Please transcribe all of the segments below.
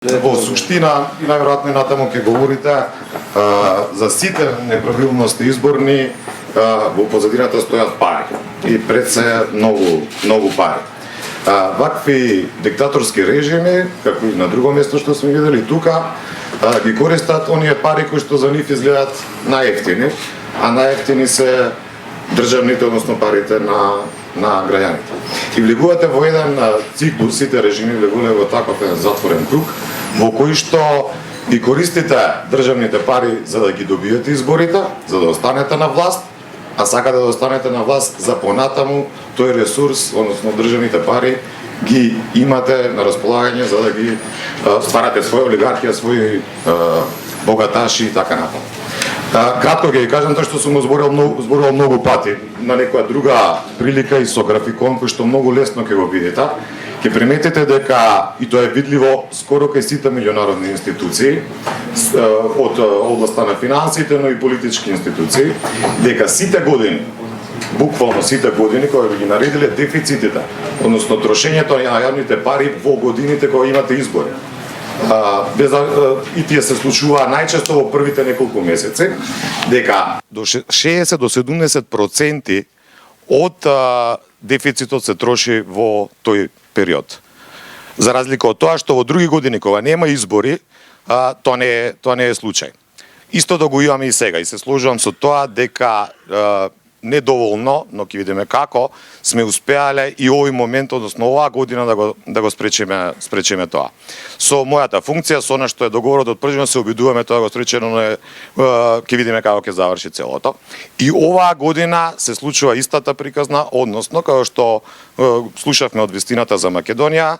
Во суштина, и најверојатно и натаму ќе говорите за сите неправилности изборни, во позадината стојат пари. И пред се многу пари. Вакви диктаторски режими, како и на друго место што сме видели тука, ги користат оние пари кои што за нив изгледаат најевтини, а најевтини се државните, односно парите на граѓаните. И влегувате во еден циклус, сите режими влегувале во таков затворен круг, во кој што ги користите државните пари за да ги добиете изборите, за да останете на власт, а сакате да останете на власт за понатаму тој ресурс, односно државните пари, ги имате на располагање за да ги стварате своја олигархија, своји богаташи и така натаму. Кратко ќе ви кажам тоа што сум го зборувал многу пати на некоја друга прилика и со графикон кој што многу лесно ќе го видите. Ќе приметите дека, и тоа е видливо скоро кај сите меѓународни институции, од областа на финансите, но и политички институции, дека сите години, буквално сите години, кои ги наредиле дефицитите, односно трошењето на јавните пари во годините кои имате избори. И тие се случува најчесто во првите неколку месеци, дека до 60 до 70% од дефицитот се троши во тој период. За разлика од тоа што во други години кога нема избори, тоа не е случај. Исто да го имаме и сега и се сложувам со тоа дека недоволно, но ќе видиме како сме успеале и овој момент, односно оваа година да го спречиме тоа. Со мојата функција, со она што е договорот од првично се обидуваме тоа да го спречиме, но ќе видиме како ќе заврши целото. И оваа година се случува истата приказна, односно како што слушавме од вестината за Македонија,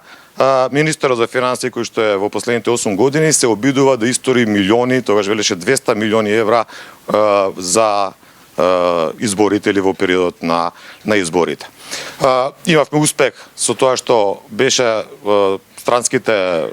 министерот за финансии кој што е во последните 8 години се обидува да истори милиони, тогаш велеше 200 милиони евра за изборите или во периодот на изборите. Имавме успех со тоа што беше странските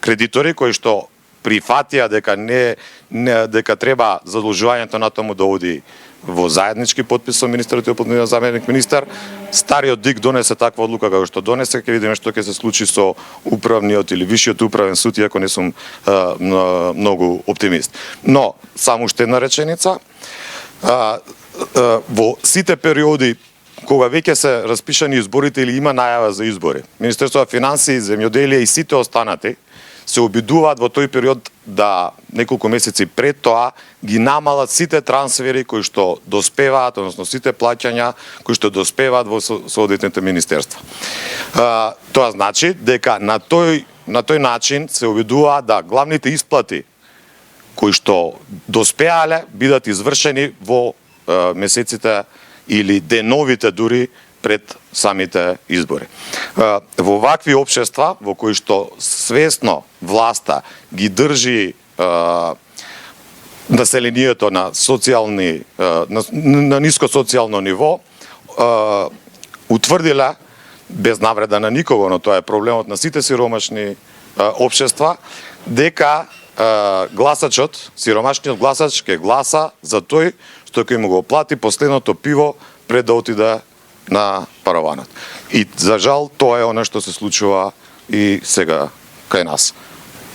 кредитори кои што прифатија дека треба задолжувањето натаму да оди во заеднички подпис со министерот и заменик министер. Стариот ДИК донесе таква одлука како што донесе, ќе видиме што ќе се случи со управниот или висшиот управен суд, иако не сум многу оптимист. Но само уште една реченица. Во сите периоди кога веќе се распишани изборите или има најава за избори, Министерството на финансии, земјоделие и сите останати се обидуваат во тој период да неколку месеци пред тоа ги намалат сите трансфери кои што доспеваат, односно сите плаќања кои што доспеваат во соодветните министерства. Тоа значи дека на тој начин се обидуваат да главните исплати кои што доспеале бидат извршени во месеците или деновите дури пред самите избори. Во вакви општества во кои што свесно власта ги држи населението на ниско социјално ниво, утврдила без навреда на никого, но тоа е проблемот на сите сиромашни општества, дека гласачот, сиромашниот гласач ќе гласа за тој што ќе му го плати последното пиво пред да отиде на параванот. И за жал тоа е она што се случува и сега кај нас.